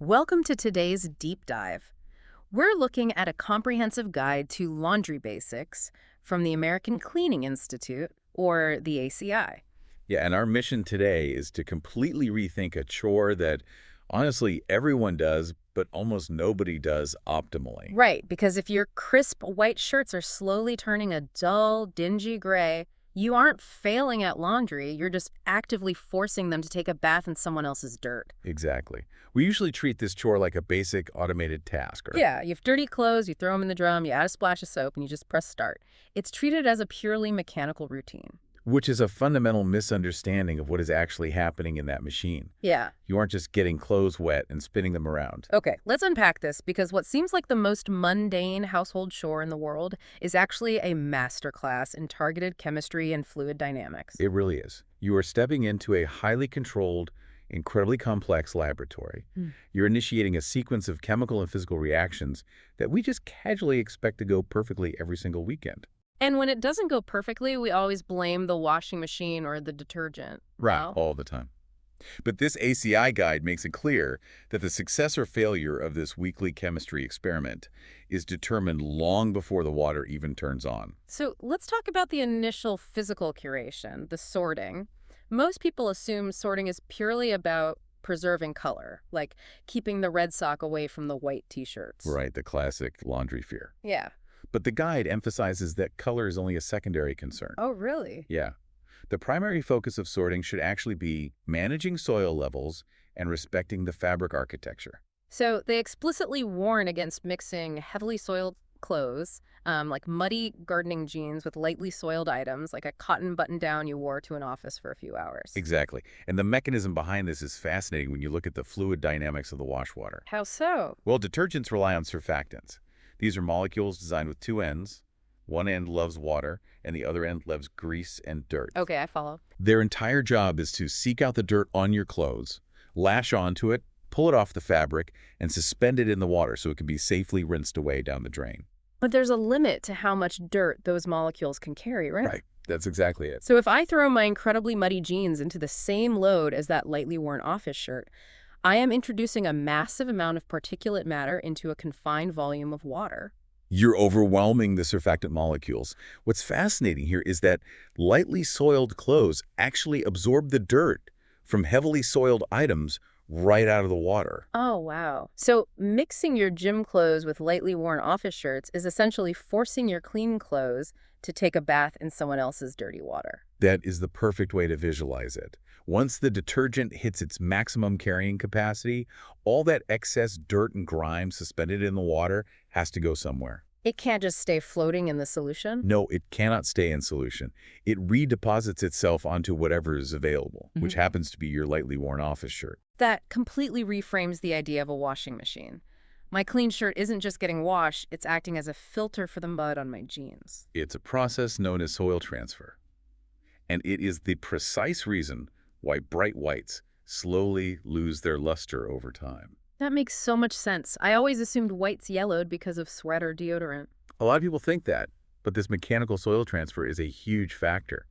Welcome to today's deep dive. We're looking at a comprehensive guide to laundry basics from the American Cleaning Institute, or the ACI. Yeah, and our mission today is to completely rethink a chore that honestly everyone does, but almost nobody does optimally. Right, because if your crisp white shirts are slowly turning a dull, dingy gray, you aren't failing at laundry, you're just actively forcing them to take a bath in someone else's dirt. Exactly. We usually treat this chore like a basic automated task, or Yeah, you have dirty clothes, you throw them in the drum, you add a splash of soap, and you just press start. It's treated as a purely mechanical routine. which is a fundamental misunderstanding of what is actually happening in that machine. Yeah. You aren't just getting clothes wet and spinning them around. Okay, let's unpack this because what seems like the most mundane household chore in the world is actually a masterclass in targeted chemistry and fluid dynamics. It really is. You are stepping into a highly controlled, incredibly complex laboratory. Hmm. You're initiating a sequence of chemical and physical reactions that we just casually expect to go perfectly every single weekend. And when it doesn't go perfectly, we always blame the washing machine or the detergent. Well, All the time. But this ACI guide makes it clear that the success or failure of this weekly chemistry experiment is determined long before the water even turns on. so let's talk about the initial physical curation, the sorting. Most people assume sorting is purely about preserving color, like keeping the red sock away from the white t-shirts. Right, the classic laundry fear. Yeah. But the guide emphasizes that color is only a secondary concern. Oh, really? Yeah. The primary focus of sorting should actually be managing soil levels and respecting the fabric architecture. So they explicitly warn against mixing heavily soiled clothes, like muddy gardening jeans with lightly soiled items, like a cotton button-down you wore to an office for a few hours. Exactly. And the mechanism behind this is fascinating when you look at the fluid dynamics of the wash water. How so? Well, detergents rely on surfactants. These are molecules designed with two ends. One end loves water, and the other end loves grease and dirt. Okay, I follow. Their entire job is to seek out the dirt on your clothes, lash onto it, pull it off the fabric, and suspend it in the water so it can be safely rinsed away down the drain. But there's a limit to how much dirt those molecules can carry, right? Right. That's exactly it. So if I throw my incredibly muddy jeans into the same load as that lightly worn office shirt, I am introducing a massive amount of particulate matter into a confined volume of water. You're overwhelming the surfactant molecules. What's fascinating here is that lightly soiled clothes actually absorb the dirt from heavily soiled items right out of the water. Oh, wow. So mixing your gym clothes with lightly worn office shirts is essentially forcing your clean clothes to take a bath in someone else's dirty water. That is the perfect way to visualize it. Once the detergent hits its maximum carrying capacity, all that excess dirt and grime suspended in the water has to go somewhere. It can't just stay floating in the solution? No, it cannot stay in solution. It redeposits itself onto whatever is available, which happens to be your lightly worn office shirt. That completely reframes the idea of a washing machine. My clean shirt isn't just getting washed, it's acting as a filter for the mud on my jeans. It's a process known as soil transfer. And it is the precise reason why bright whites slowly lose their luster over time. That makes so much sense. I always assumed whites yellowed because of sweat or deodorant. A lot of people think that, but this mechanical soil transfer is a huge factor.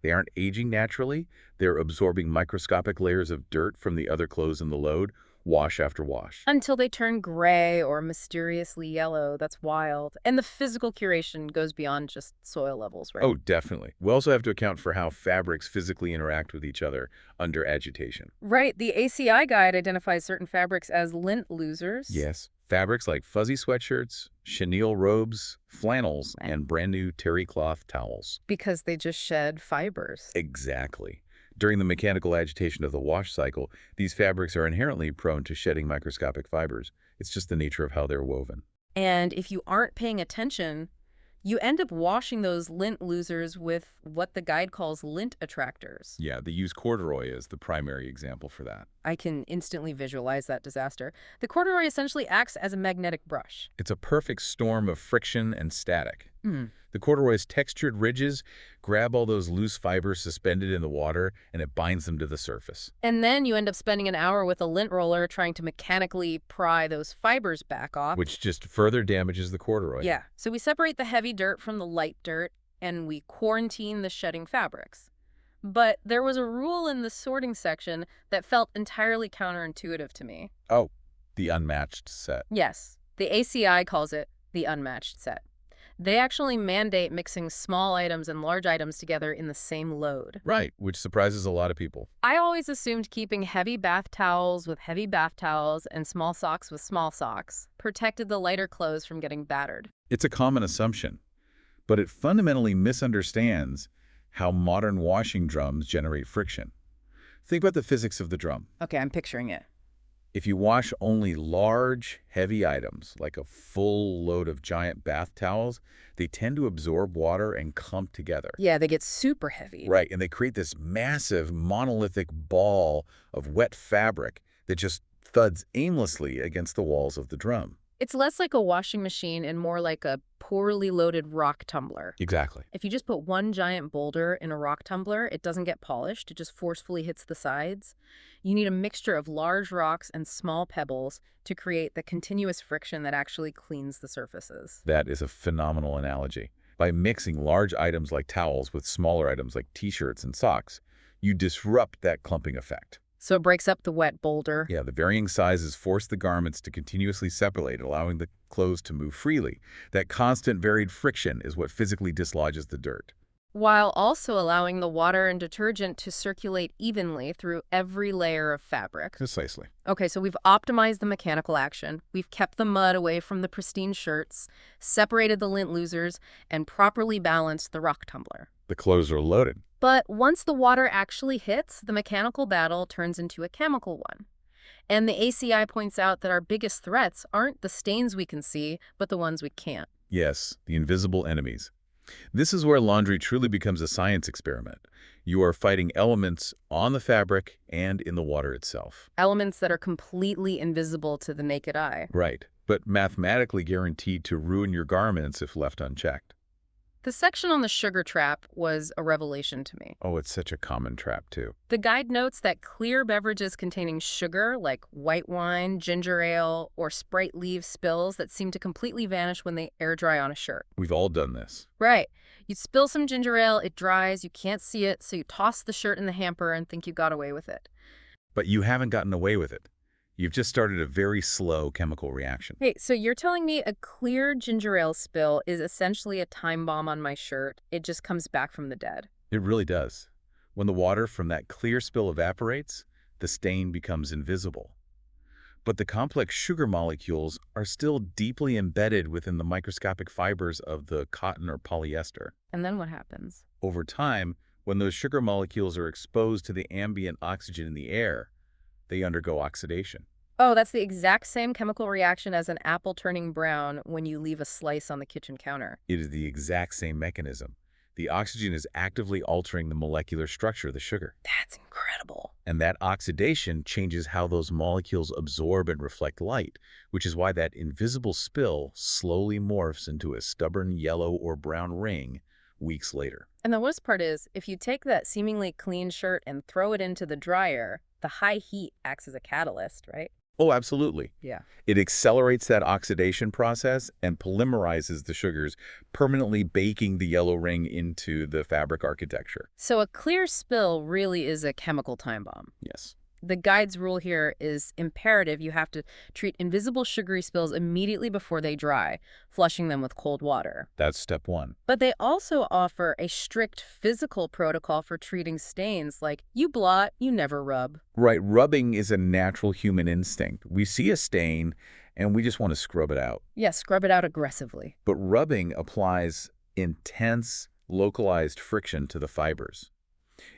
They aren't aging naturally. They're absorbing microscopic layers of dirt from the other clothes in the load, wash after wash. Until they turn gray or mysteriously yellow. That's wild. And the physical curation goes beyond just soil levels, right? Oh, definitely. We also have to account for how fabrics physically interact with each other under agitation. Right. The ACI guide identifies certain fabrics as lint losers. Yes, fabrics like fuzzy sweatshirts, chenille robes, flannels, and brand new terry cloth towels. Because they just shed fibers. Exactly. During the mechanical agitation of the wash cycle, these fabrics are inherently prone to shedding microscopic fibers. It's just the nature of how they're woven. And if you aren't paying attention, you end up washing those lint losers with what the guide calls lint attractors. Yeah, they use corduroy as the primary example for that. I can instantly visualize that disaster. The corduroy essentially acts as a magnetic brush. It's a perfect storm of friction and static. Hmm. The corduroy's textured ridges grab all those loose fibers suspended in the water, and it binds them to the surface. And then you end up spending an hour with a lint roller trying to mechanically pry those fibers back off. Which just further damages the corduroy. Yeah. So we separate the heavy dirt from the light dirt, and we quarantine the shedding fabrics. But there was a rule in the sorting section that felt entirely counterintuitive to me. Oh, The unmatched set. Yes, the ACI calls it the unmatched set. They actually mandate mixing small items and large items together in the same load. Right, which surprises a lot of people. I always assumed keeping heavy bath towels with heavy bath towels and small socks with small socks protected the lighter clothes from getting battered. It's a common assumption, but it fundamentally misunderstands how modern washing drums generate friction. Think about the physics of the drum. Okay, I'm picturing it. If you wash only large, heavy items, like a full load of giant bath towels, they tend to absorb water and clump together. Yeah, they get super heavy. Right, and they create this massive, monolithic ball of wet fabric that just thuds aimlessly against the walls of the drum. It's less like a washing machine and more like a poorly loaded rock tumbler. Exactly. If you just put one giant boulder in a rock tumbler, it doesn't get polished. It just forcefully hits the sides. You need a mixture of large rocks and small pebbles to create the continuous friction that actually cleans the surfaces. That is a phenomenal analogy. By mixing large items like towels with smaller items like t-shirts and socks, you disrupt that clumping effect. So it breaks up the wet boulder. Yeah, the varying sizes force the garments to continuously separate, allowing the clothes to move freely. That constant varied friction is what physically dislodges the dirt. While also allowing the water and detergent to circulate evenly through every layer of fabric. Precisely. Okay, so we've optimized the mechanical action, we've kept the mud away from the pristine shirts, separated the lint losers, and properly balanced the rock tumbler. The clothes are loaded. But once the water actually hits, the mechanical battle turns into a chemical one. And the ACI points out that our biggest threats aren't the stains we can see, but the ones we can't. Yes, the invisible enemies. This is where laundry truly becomes a science experiment. You are fighting elements on the fabric and in the water itself. Elements that are completely invisible to the naked eye. Right, but mathematically guaranteed to ruin your garments if left unchecked. The section on the sugar trap was a revelation to me. Oh, it's such a common trap, too. The guide notes that clear beverages containing sugar, like white wine, ginger ale, or Sprite leave spills that seem to completely vanish when they air dry on a shirt. We've all done this. Right. You spill some ginger ale, it dries, you can't see it, so you toss the shirt in the hamper and think you got away with it. But you haven't gotten away with it. You've just started a very slow chemical reaction. Hey, so you're telling me a clear ginger ale spill is essentially a time bomb on my shirt? It just comes back from the dead. It really does. When the water from that clear spill evaporates, the stain becomes invisible. But the complex sugar molecules are still deeply embedded within the microscopic fibers of the cotton or polyester. And then what happens? Over time, when those sugar molecules are exposed to the ambient oxygen in the air, they undergo oxidation. Oh, that's the exact same chemical reaction as an apple turning brown when you leave a slice on the kitchen counter. It is the exact same mechanism. The oxygen is actively altering the molecular structure of the sugar. That's incredible. And that oxidation changes how those molecules absorb and reflect light, which is why that invisible spill slowly morphs into a stubborn yellow or brown ring weeks later. And the worst part is, if you take that seemingly clean shirt and throw it into the dryer, the high heat acts as a catalyst, right? Oh, absolutely. Yeah. It accelerates that oxidation process and polymerizes the sugars, permanently baking the yellow ring into the fabric architecture. So a clear spill really is a chemical time bomb. Yes. The guide's rule here is imperative. You have to treat invisible sugary spills immediately before they dry, flushing them with cold water. That's step one. But they also offer a strict physical protocol for treating stains, like you blot, you never rub. Right. Rubbing is a natural human instinct. We see a stain and we just want to scrub it out. Yeah, scrub it out aggressively. But rubbing applies intense, localized friction to the fibers.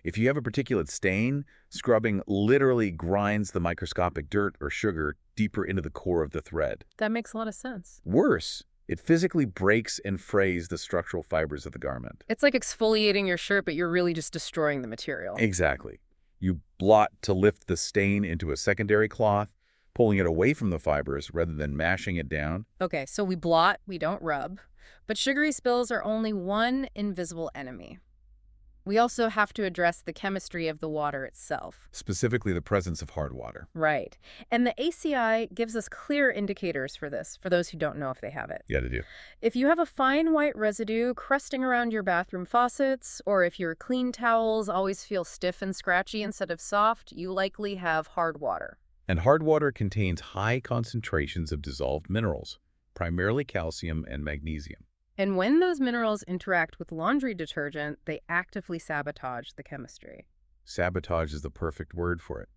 If you have a particulate stain, scrubbing literally grinds the microscopic dirt or sugar deeper into the core of the thread. That makes a lot of sense. Worse, it physically breaks and frays the structural fibers of the garment. It's like exfoliating your shirt, but you're really just destroying the material. Exactly. You blot to lift the stain into a secondary cloth, pulling it away from the fibers rather than mashing it down. Okay, so we blot, we don't rub. But sugary spills are only one invisible enemy. We also have to address the chemistry of the water itself. Specifically the presence of hard water. Right. And the ACI gives us clear indicators for this, for those who don't know if they have it. Yeah, they do. If you have a fine white residue crusting around your bathroom faucets, or if your clean towels always feel stiff and scratchy instead of soft, you likely have hard water. And hard water contains high concentrations of dissolved minerals, primarily calcium and magnesium. And when those minerals interact with laundry detergent, they actively sabotage the chemistry. Sabotage is the perfect word for it.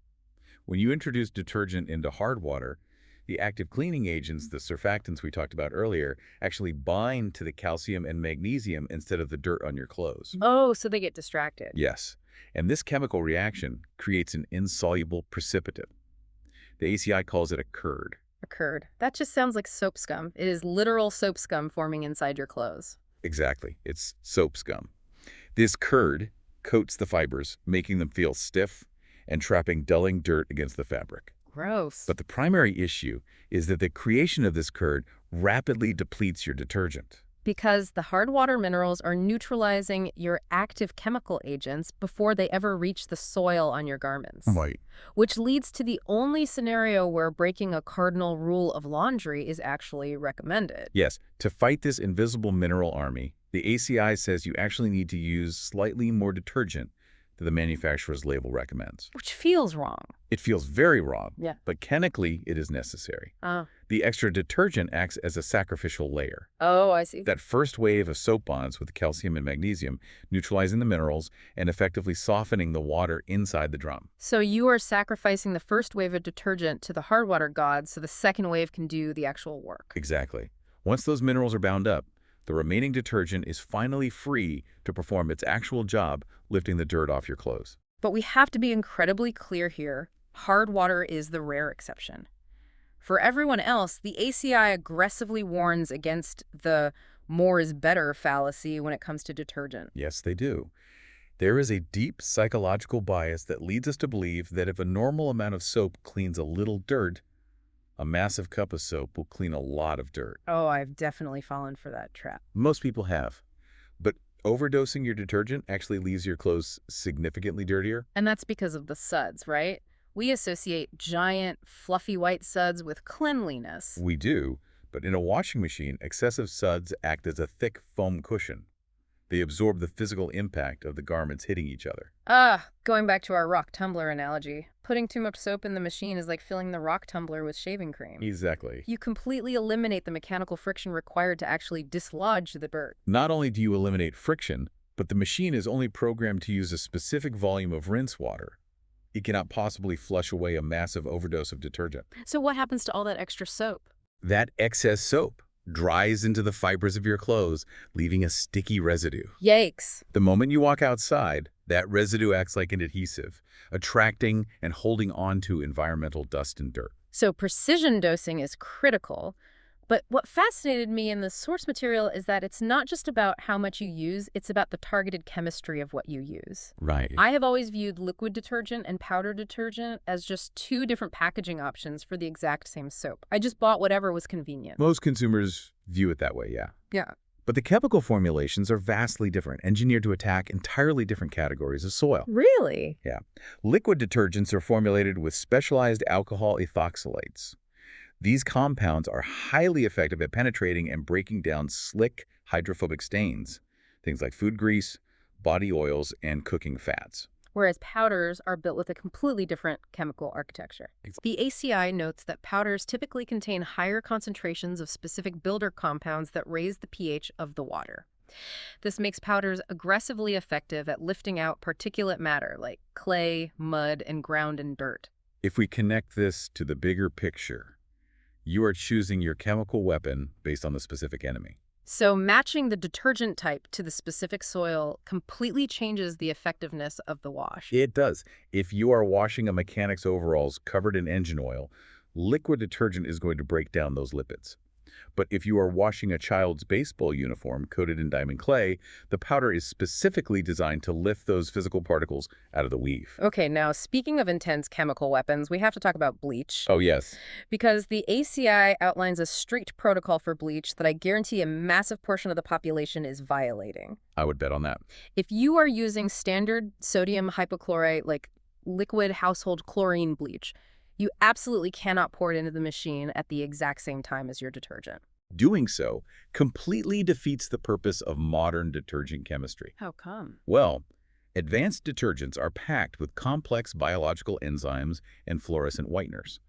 When you introduce detergent into hard water, the active cleaning agents, the surfactants we talked about earlier, actually bind to the calcium and magnesium instead of the dirt on your clothes. Oh, so they get distracted. Yes, and this chemical reaction creates an insoluble precipitate. The ACI calls it a curd. Occurred. That just sounds like soap scum. It is literal soap scum forming inside your clothes. Exactly, it's soap scum. This curd coats the fibers, making them feel stiff and trapping dulling dirt against the fabric. Gross. But the primary issue is that the creation of this curd rapidly depletes your detergent. Because the hard water minerals are neutralizing your active chemical agents before they ever reach the soil on your garments. Right. Which leads to the only scenario where breaking a cardinal rule of laundry is actually recommended. Yes, to fight this invisible mineral army, the ACI says you actually need to use slightly more detergent than the manufacturer's label recommends. Which feels wrong. It feels very wrong, Yeah. but chemically it is necessary. Oh. The extra detergent acts as a sacrificial layer. Oh, I see. That first wave of soap bonds with calcium and magnesium, neutralizing the minerals and effectively softening the water inside the drum. So you are sacrificing the first wave of detergent to the hard water gods so the second wave can do the actual work. Exactly. Once those minerals are bound up, the remaining detergent is finally free to perform its actual job, lifting the dirt off your clothes. But we have to be incredibly clear here. Hard water is the rare exception. For everyone else, the ACI aggressively warns against the more is better fallacy when it comes to detergent. Yes, they do. There is a deep psychological bias that leads us to believe that if a normal amount of soap cleans a little dirt, a massive cup of soap will clean a lot of dirt. Oh, I've definitely fallen for that trap. Most people have. But overdosing your detergent actually leaves your clothes significantly dirtier. And that's because of the suds, right? We associate giant, fluffy white suds with cleanliness. We do, but in a washing machine, excessive suds act as a thick foam cushion. They absorb the physical impact of the garments hitting each other. Going back to our rock tumbler analogy, putting too much soap in the machine is like filling the rock tumbler with shaving cream. Exactly. You completely eliminate the mechanical friction required to actually dislodge the dirt. Not only do you eliminate friction, but the machine is only programmed to use a specific volume of rinse water. It cannot possibly flush away a massive overdose of detergent. So what happens to all that extra soap? That excess soap dries into the fibers of your clothes, leaving a sticky residue. Yikes. The moment you walk outside, that residue acts like an adhesive, attracting and holding on to environmental dust and dirt. So precision dosing is critical. But what fascinated me in the source material is that it's not just about how much you use, it's about the targeted chemistry of what you use. Right. I have always viewed liquid detergent and powder detergent as just two different packaging options for the exact same soap. I just bought whatever was convenient. Most consumers view it that way, yeah. Yeah. But the chemical formulations are vastly different, engineered to attack entirely different categories of soil. Really? Yeah. Liquid detergents are formulated with specialized alcohol ethoxylates. These compounds are highly effective at penetrating and breaking down slick, hydrophobic stains, things like food grease, body oils, and cooking fats. Whereas powders are built with a completely different chemical architecture. The ACI notes that powders typically contain higher concentrations of specific builder compounds that raise the pH of the water. This makes powders aggressively effective at lifting out particulate matter like clay, mud, and ground and dirt. If we connect this to the bigger picture, you are choosing your chemical weapon based on the specific enemy. So matching the detergent type to the specific soil completely changes the effectiveness of the wash. It does. If you are washing a mechanic's overalls covered in engine oil, liquid detergent is going to break down those lipids. But if you are washing a child's baseball uniform coated in diamond clay, the powder is specifically designed to lift those physical particles out of the weave. Okay, now speaking of intense chemical weapons, we have to talk about bleach. Oh, yes. Because the ACI outlines a strict protocol for bleach that I guarantee a massive portion of the population is violating. I would bet on that. If you are using standard sodium hypochlorite, like liquid household chlorine bleach, you absolutely cannot pour it into the machine at the exact same time as your detergent. Doing so completely defeats the purpose of modern detergent chemistry. How come? Well, Advanced detergents are packed with complex biological enzymes and fluorescent whiteners.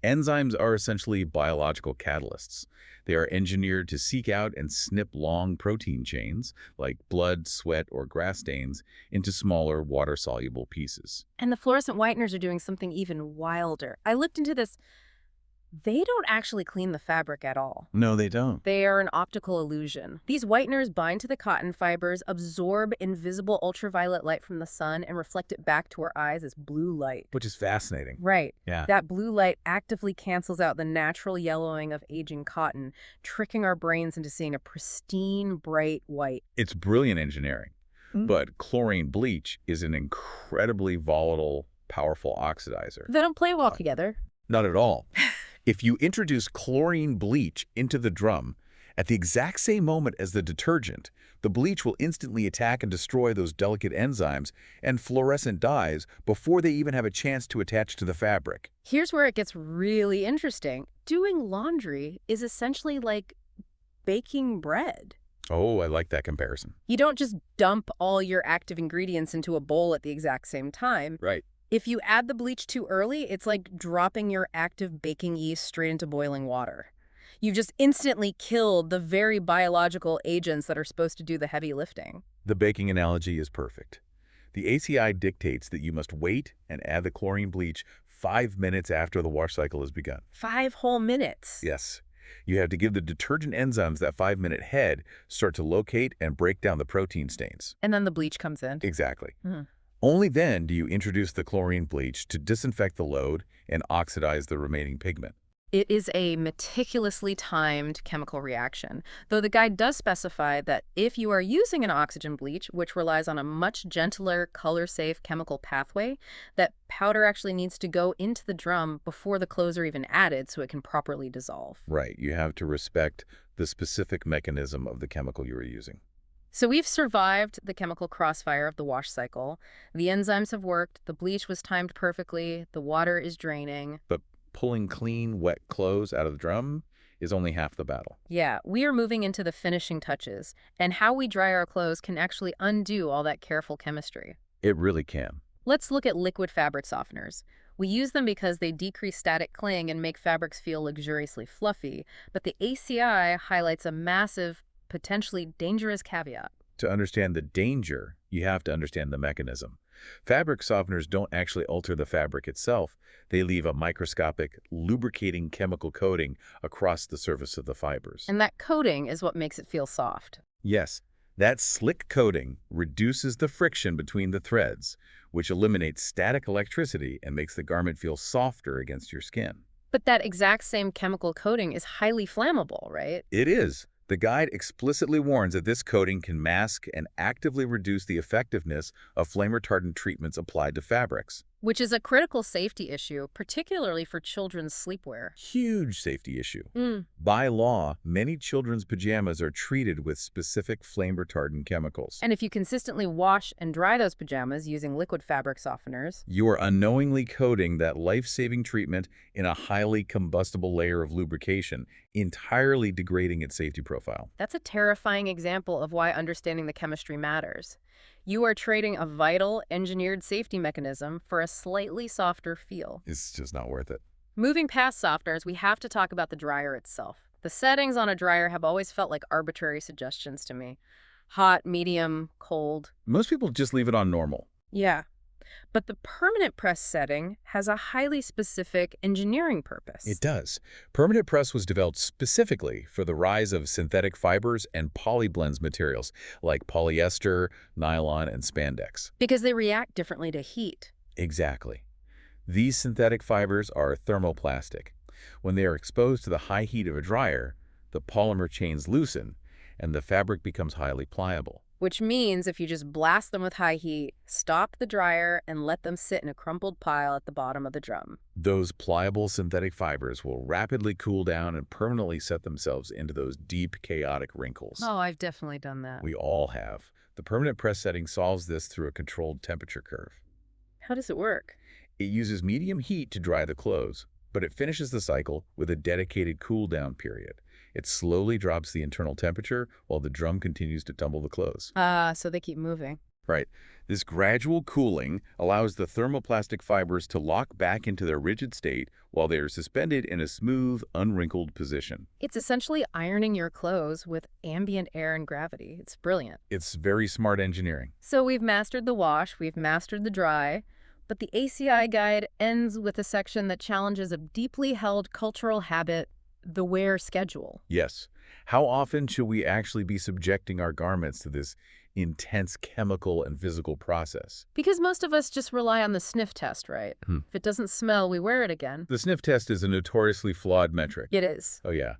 Enzymes are essentially biological catalysts. They are engineered to seek out and snip long protein chains, like blood, sweat, or grass stains, into smaller, water-soluble pieces. And the fluorescent whiteners are doing something even wilder. I looked into this. They don't actually clean the fabric at all. No, they don't. They are an optical illusion. These whiteners bind to the cotton fibers, absorb invisible ultraviolet light from the sun, and reflect it back to our eyes as blue light. Which is fascinating. Right. Yeah. That blue light actively cancels out the natural yellowing of aging cotton, tricking our brains into seeing a pristine, bright white. It's brilliant engineering. But chlorine bleach is an incredibly volatile, powerful oxidizer. They don't play well together. Not at all. If you introduce chlorine bleach into the drum, at the exact same moment as the detergent, the bleach will instantly attack and destroy those delicate enzymes and fluorescent dyes before they even have a chance to attach to the fabric. Here's where it gets really interesting. Doing laundry is essentially like baking bread. Oh, I like that comparison. You don't just dump all your active ingredients into a bowl at the exact same time. Right. If you add the bleach too early, it's like dropping your active baking yeast straight into boiling water. You've just instantly killed the very biological agents that are supposed to do the heavy lifting. The baking analogy is perfect. The ACI dictates that you must wait and add the chlorine bleach 5 minutes after the wash cycle has begun. 5 whole minutes. Yes. You have to give the detergent enzymes that 5-minute head start to locate and break down the protein stains. And then the bleach comes in. Exactly. Only then do you introduce the chlorine bleach to disinfect the load and oxidize the remaining pigment. It is a meticulously timed chemical reaction, though the guide does specify that if you are using an oxygen bleach, which relies on a much gentler, color-safe chemical pathway, that powder actually needs to go into the drum before the clothes are even added so it can properly dissolve. Right. You have to respect the specific mechanism of the chemical you are using. So we've survived the chemical crossfire of the wash cycle. The enzymes have worked, the bleach was timed perfectly, the water is draining. But pulling clean, wet clothes out of the drum is only half the battle. Yeah, we are moving into the finishing touches, and how we dry our clothes can actually undo all that careful chemistry. It really can. Let's look at liquid fabric softeners. We use them because they decrease static cling and make fabrics feel luxuriously fluffy, but the ACI highlights a massive, potentially dangerous caveat. To understand the danger, you have to understand the mechanism. Fabric softeners don't actually alter the fabric itself. They leave a microscopic, lubricating chemical coating across the surface of the fibers. And that coating is what makes it feel soft. Yes, that slick coating reduces the friction between the threads, which eliminates static electricity and makes the garment feel softer against your skin. But that exact same chemical coating is highly flammable, right? It is. The guide explicitly warns that this coating can mask and actively reduce the effectiveness of flame retardant treatments applied to fabrics. Which is a critical safety issue, particularly for children's sleepwear. Huge safety issue. By law, many children's pajamas are treated with specific flame retardant chemicals. And if you consistently wash and dry those pajamas using liquid fabric softeners, you are unknowingly coating that life-saving treatment in a highly combustible layer of lubrication, entirely degrading its safety profile. That's a terrifying example of why understanding the chemistry matters. You are trading a vital, engineered safety mechanism for a slightly softer feel. It's just not worth it. Moving past softeners, we have to talk about the dryer itself. The settings on a dryer have always felt like arbitrary suggestions to me. Hot, medium, cold. Most people just leave it on normal. Yeah. But the permanent press setting has a highly specific engineering purpose. It does. Permanent press was developed specifically for the rise of synthetic fibers and polyblends materials like polyester, nylon, and spandex. Because they react differently to heat. Exactly. These synthetic fibers are thermoplastic. When they are exposed to the high heat of a dryer, the polymer chains loosen and the fabric becomes highly pliable. Which means if you just blast them with high heat, stop the dryer, and let them sit in a crumpled pile at the bottom of the drum. Those pliable synthetic fibers will rapidly cool down and permanently set themselves into those deep, chaotic wrinkles. Oh, I've definitely done that. We all have. The permanent press setting solves this through a controlled temperature curve. How does it work? It uses medium heat to dry the clothes, but it finishes the cycle with a dedicated cool-down period. It slowly drops the internal temperature while the drum continues to tumble the clothes. So they keep moving. Right. This gradual cooling allows the thermoplastic fibers to lock back into their rigid state while they are suspended in a smooth, unwrinkled position. It's essentially ironing your clothes with ambient air and gravity. It's brilliant. It's very smart engineering. So we've mastered the wash, we've mastered the dry, but the ACI guide ends with a section that challenges a deeply held cultural habit, the wear schedule. Yes. How often should we actually be subjecting our garments to this intense chemical and physical process? Because most of us just rely on the sniff test, right? If it doesn't smell, we wear it again. The sniff test is a notoriously flawed metric. It is. Oh, yeah.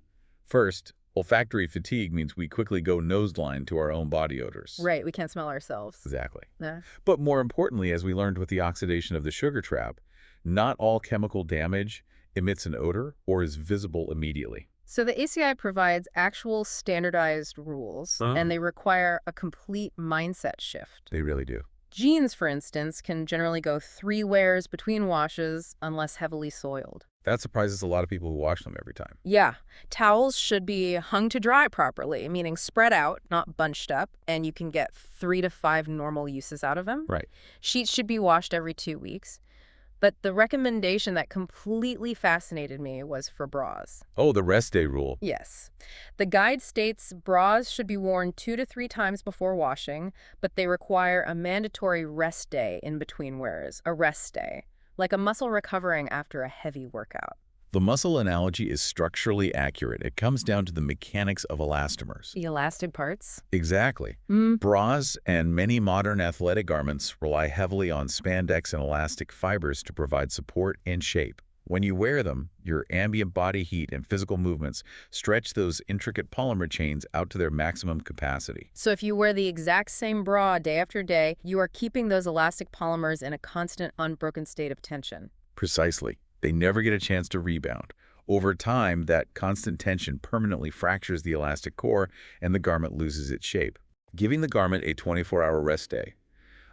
First, olfactory fatigue means we quickly go noseblind to our own body odors. Right, we can't smell ourselves. Exactly. Yeah. But more importantly, as we learned with the oxidation of the sugar trap, not all chemical damage emits an odor or is visible immediately. So the ACI provides actual standardized rules, and they require a complete mindset shift. They really do. Jeans, for instance, can generally go 3 wears between washes unless heavily soiled. That surprises a lot of people who wash them every time. Yeah, towels should be hung to dry properly, meaning spread out, not bunched up, and you can get 3 to 5 normal uses out of them. Right. Sheets should be washed every 2 weeks. But the recommendation that completely fascinated me was for bras. Oh, the rest day rule. Yes. The guide states bras should be worn 2 to 3 times before washing, but they require a mandatory rest day in between wears, a rest day, like a muscle recovering after a heavy workout. The muscle analogy is structurally accurate. It comes down to the mechanics of elastomers. The elastic parts? Exactly. Bras and many modern athletic garments rely heavily on spandex and elastic fibers to provide support and shape. When you wear them, your ambient body heat and physical movements stretch those intricate polymer chains out to their maximum capacity. So if you wear the exact same bra day after day, you are keeping those elastic polymers in a constant, unbroken state of tension. Precisely. They never get a chance to rebound. Over time, that constant tension permanently fractures the elastic core and the garment loses its shape. Giving the garment a 24-hour rest day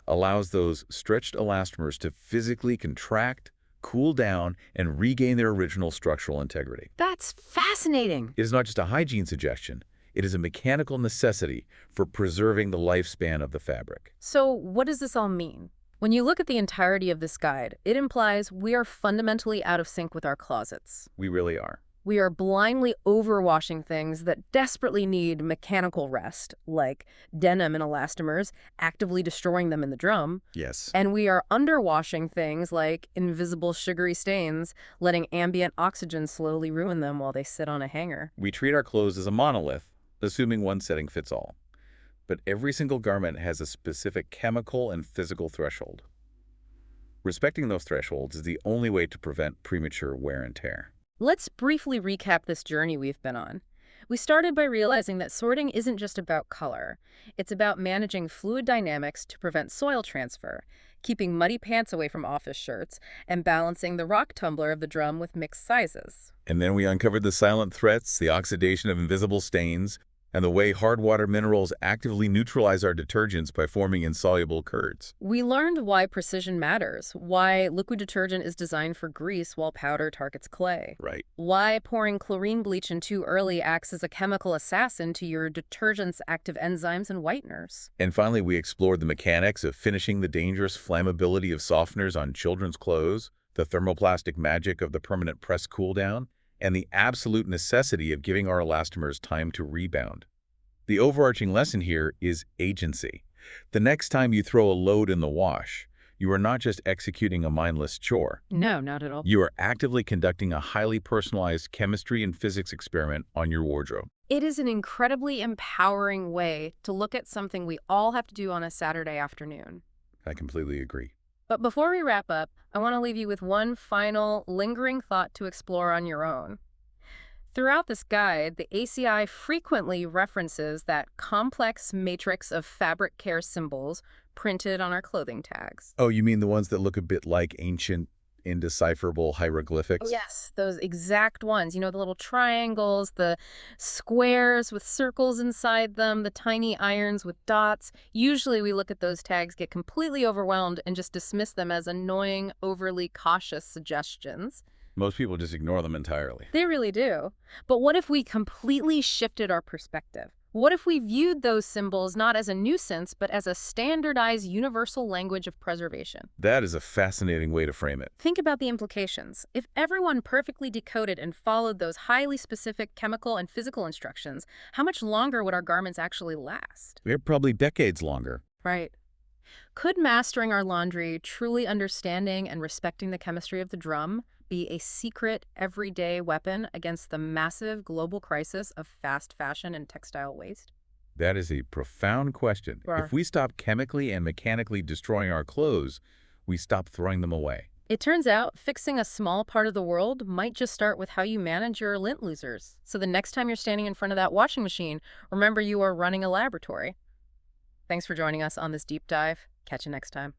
allows those stretched elastomers to physically contract, cool down, and regain their original structural integrity. That's fascinating. It is not just a hygiene suggestion. It is a mechanical necessity for preserving the lifespan of the fabric. So what does this all mean? When you look at the entirety of this guide, it implies we are fundamentally out of sync with our closets. We really are. We are blindly overwashing things that desperately need mechanical rest, like denim and elastomers, actively destroying them in the drum. Yes. And we are underwashing things like invisible sugary stains, letting ambient oxygen slowly ruin them while they sit on a hanger. We treat our clothes as a monolith, assuming one setting fits all. But every single garment has a specific chemical and physical threshold. Respecting those thresholds is the only way to prevent premature wear and tear. Let's briefly recap this journey we've been on. We started by realizing that sorting isn't just about color. It's about managing fluid dynamics to prevent soil transfer, keeping muddy pants away from office shirts, and balancing the rock tumbler of the drum with mixed sizes. And then we uncovered the silent threats, the oxidation of invisible stains, and the way hard water minerals actively neutralize our detergents by forming insoluble curds. We learned why precision matters, why liquid detergent is designed for grease while powder targets clay. Right. Why pouring chlorine bleach in too early acts as a chemical assassin to your detergent's active enzymes and whiteners. And finally, we explored the mechanics of finishing the dangerous flammability of softeners on children's clothes, the thermoplastic magic of the permanent press cool-down, and the absolute necessity of giving our elastomers time to rebound. The overarching lesson here is agency. The next time you throw a load in the wash, you are not just executing a mindless chore. No, not at all. You are actively conducting a highly personalized chemistry and physics experiment on your wardrobe. It is an incredibly empowering way to look at something we all have to do on a Saturday afternoon. I completely agree. But before we wrap up, I want to leave you with one final, lingering thought to explore on your own. Throughout this guide, the ACI frequently references that complex matrix of fabric care symbols printed on our clothing tags. Oh, you mean the ones that look a bit like ancient, indecipherable hieroglyphics? Yes, those exact ones. You know, the little triangles, the squares with circles inside them, the tiny irons with dots. Usually we look at those tags, get completely overwhelmed, and just dismiss them as annoying, overly cautious suggestions. Most people just ignore them entirely. They really do. But what if we completely shifted our perspective? What if we viewed those symbols not as a nuisance, but as a standardized universal language of preservation? That is a fascinating way to frame it. Think about the implications. If everyone perfectly decoded and followed those highly specific chemical and physical instructions, how much longer would our garments actually last? They're probably decades longer. Right. Could mastering our laundry, truly understanding and respecting the chemistry of the drum, be a secret, everyday weapon against the massive global crisis of fast fashion and textile waste? That is a profound question. If Sure. we stop chemically and mechanically destroying our clothes, we stop throwing them away. It turns out fixing a small part of the world might just start with how you manage your lint losers. So the next time you're standing in front of that washing machine, remember you are running a laboratory. Thanks for joining us on this deep dive. Catch you next time.